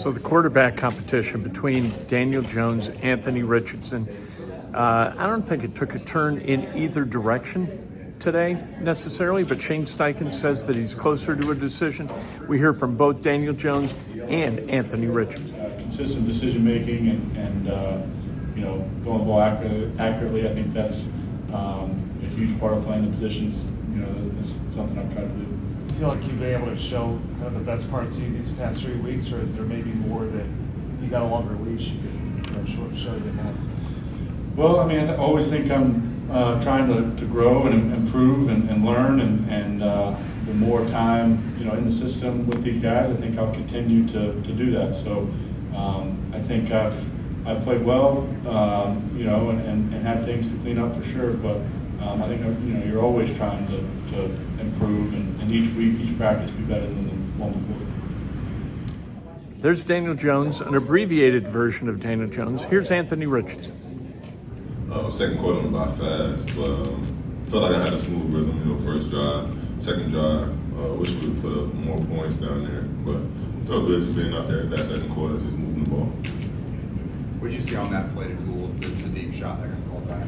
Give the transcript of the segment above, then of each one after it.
So the quarterback competition between Daniel Jones, Anthony Richardson, I don't think it took a turn in either direction today necessarily, but Shane Steichen says that he's closer to a decision. We hear from both Daniel Jones and Anthony Richardson. Consistent decision making and going the ball accurately. I think that's a huge part of playing the positions. It's something I've tried to do. Do you feel like you've been able to show kind of the best parts of you these past 3 weeks, or is there maybe more that you got a longer leash you can show you more? Well, I mean, I always think I'm trying to grow and improve and learn, and the more time in the system with these guys, I think I'll continue to do that. So I think I've played well, and had things to clean up for sure. But I think you're always trying to improve, and each week, each practice, be better than the one before. There's Daniel Jones, an abbreviated version of Daniel Jones. Here's Anthony Richardson. Second quarter went by fast, but felt like I had a smooth rhythm. First drive, second drive. Wish we would put up more points down there, but felt good just being out there that second quarter, just moving the ball. What did you see on that play to cool the deep shot that got called back?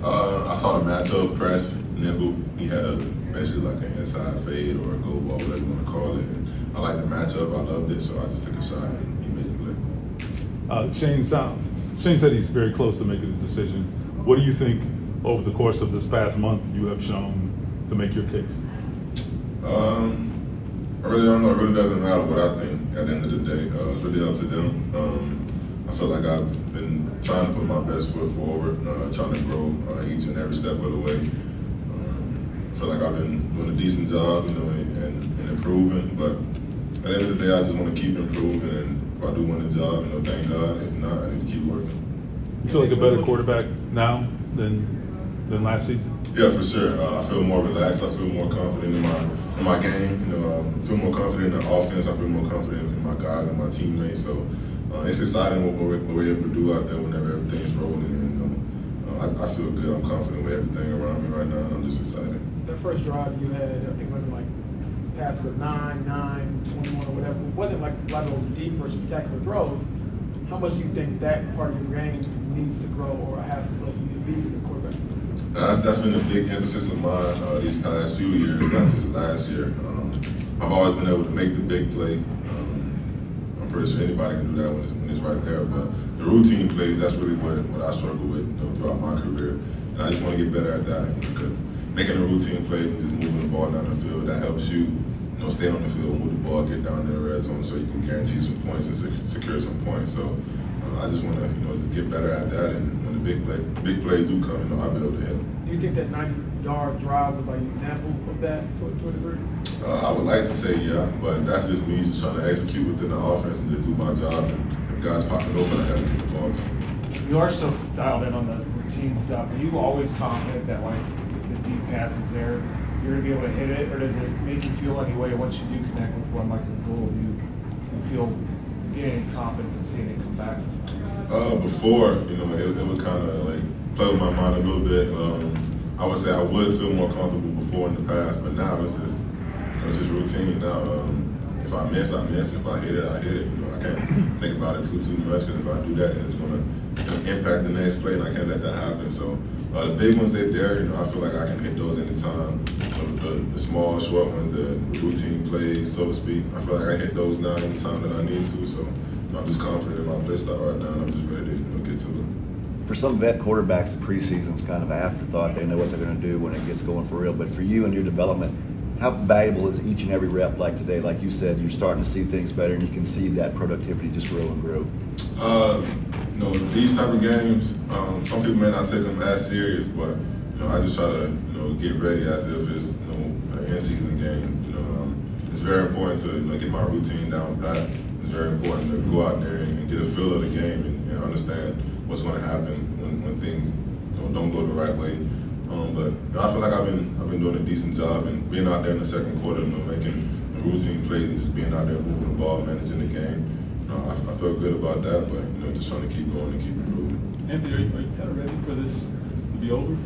I saw the matchup, press, nickel. He had basically like an inside fade or a go ball, whatever you want to call it. And I liked the matchup. I loved it, so I just took a shot and he made the play. Shane said he's very close to making his decision. What do you think over the course of this past month you have shown to make your case? I really don't know. It really doesn't matter what I think at the end of the day. It's really up to them. I feel like I've been trying to put my best foot forward, trying to grow each and every step of the way. I feel like I've been doing a decent job, and improving. But at the end of the day, I just want to keep improving. And if I do win the job, thank God. If not, I need to keep working. You feel like a better quarterback now than last season? Yeah, for sure. I feel more relaxed. I feel more confident in my game. I feel more confident in the offense. I feel more confident in my guys and my teammates. So it's exciting what we're able to do out there whenever everything's rolling. And I feel good. I'm confident with everything around me right now. And I'm just excited. That first drive you had, I think it wasn't like passes of 9, 21 or whatever. It wasn't like a lot of those deep or spectacular throws. How much do you think that part of your game needs to grow or has to grow for you to be the quarterback? That's been a big emphasis of mine these past few years, not just last year. I've always been able to make the big play. I'm pretty sure anybody can do that when it's right there. But the routine plays, that's really what I struggle with throughout my career. And I just want to get better at that because making a routine play and just moving the ball down the field, that helps you stay on the field, move the ball, get down in the red zone so you can guarantee some points and secure some points. So I just want to just get better at that, and when the big plays do come, I'll be able to hit them. Do you think that 90-yard drive was like an example of that to a degree? I would like to say yeah, but that's just me just trying to execute within the offense and just do my job. And if guys pop it open, I have to get the ball to them. You are so dialed in on the routine stuff. Are you always confident that like the deep pass is there, you're gonna be able to hit it, or does it make you feel any way once you do connect with one like the goal, you feel getting confidence and seeing it come back? Before, it would kind of like play with my mind a little bit. I would say I would feel more comfortable before in the past, but now it's just routine. Now, if I miss, I miss. If I hit it, I hit it. I can't think about it too much because if I do that, it's going to impact the next play, and I can't let that happen. So the big ones, they're there. I feel like I can hit those anytime. The small, short ones, the routine plays, so to speak, I feel like I hit those now anytime that I need to. So I'm just confident in my play style right now, and I'm just ready to get to it. For some vet quarterbacks, the preseason's kind of an afterthought. They know what they're going to do when it gets going for real. But for you and your development, how valuable is each and every rep like today? Like you said, you're starting to see things better, and you can see that productivity just grow and grow. These type of games, some people may not take them as serious, but I just try to get ready as if it's an in-season game. It's very important to get my routine down pat. It's very important to go out there and get a feel of the game and understand what's going to happen when things don't go the right way. But I feel like I've been doing a decent job, and being out there in the second quarter, making routine plays and just being out there moving the ball, managing the game. I feel good about that, but just trying to keep going and keep improving. Anthony, are you kind of ready for this to be over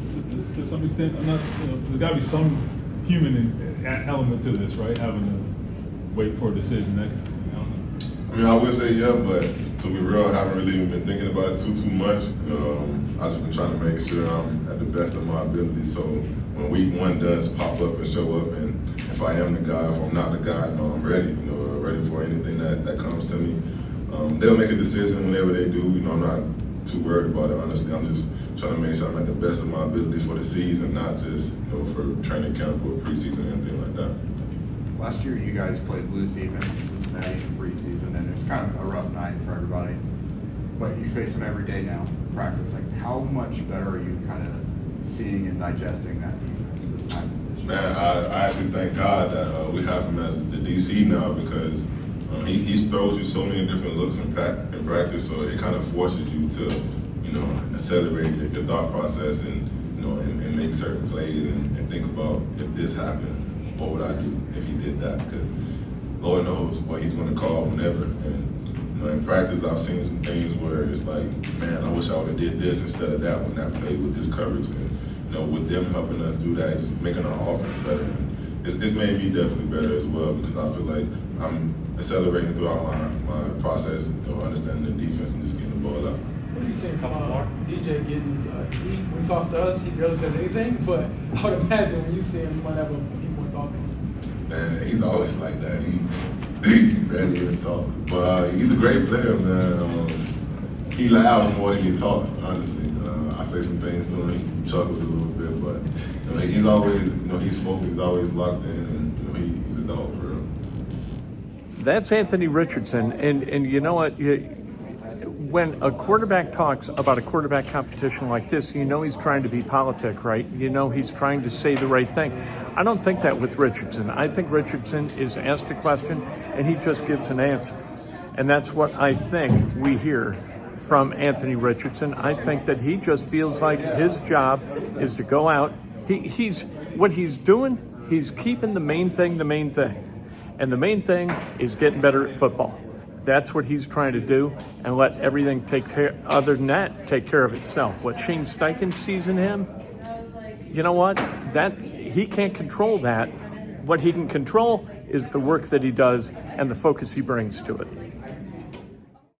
to some extent? I'm not. There's got to be some human element to this, right? Having to wait for a decision. That kind of thing. I don't I mean, I would say yeah, but to be real, I haven't really even been thinking about it too much. I've just been trying to make sure I'm at the best of my ability. So when week one does pop up and show up, and if I am the guy, if I'm not the guy, I'm ready. Ready for anything that comes to me. They'll make a decision whenever they do. I'm not too worried about it. Honestly, I'm just trying to make sure I'm at the best of my ability for the season, not just for training camp or preseason or anything like that. Last year, you guys played Blues defense in Cincinnati in preseason, and it was kind of a rough night for everybody. But you face them every day now in practice. Like, how much better are you kind of seeing and digesting that defense this time this year? Man, I actually thank God that we have him as the DC now, because he throws you so many different looks in practice, so it kind of forces you to, accelerate your thought process and make certain plays and think about, if this happens, what would I do if he did that? Because Lord knows what he's going to call whenever. And in practice, I've seen some things where it's like, man, I wish I would have did this instead of that when that played with this coverage. And with them helping us do that, it's just making our offense better. And it's made me definitely better as well, because I feel like I'm accelerating throughout my process, understanding the defense and just getting the ball out. What are you saying from DJ getting when he talks to us, he barely says anything, but I would imagine when you see him, you might have a few more thoughts on him. Man, he's always like that. He barely even talks. But he's a great player, man. He laughs more than he talks, honestly. I say some things to him, he chuckles a little bit, but he's always, he's focused, he's always locked in, and he's a dog for real. That's Anthony Richardson, and you know what? When a quarterback talks about a quarterback competition like this, he's trying to be politic, right? He's trying to say the right thing. I don't think that with Richardson. I think Richardson is asked a question and he just gives an answer. And that's what I think we hear from Anthony Richardson. I think that he just feels like his job is to go out. What he's doing, he's keeping the main thing. And the main thing is getting better at football. That's what he's trying to do, and let everything take care of itself. What Shane Steichen sees in him, you know what? That he can't control that. What he can control is the work that he does and the focus he brings to it.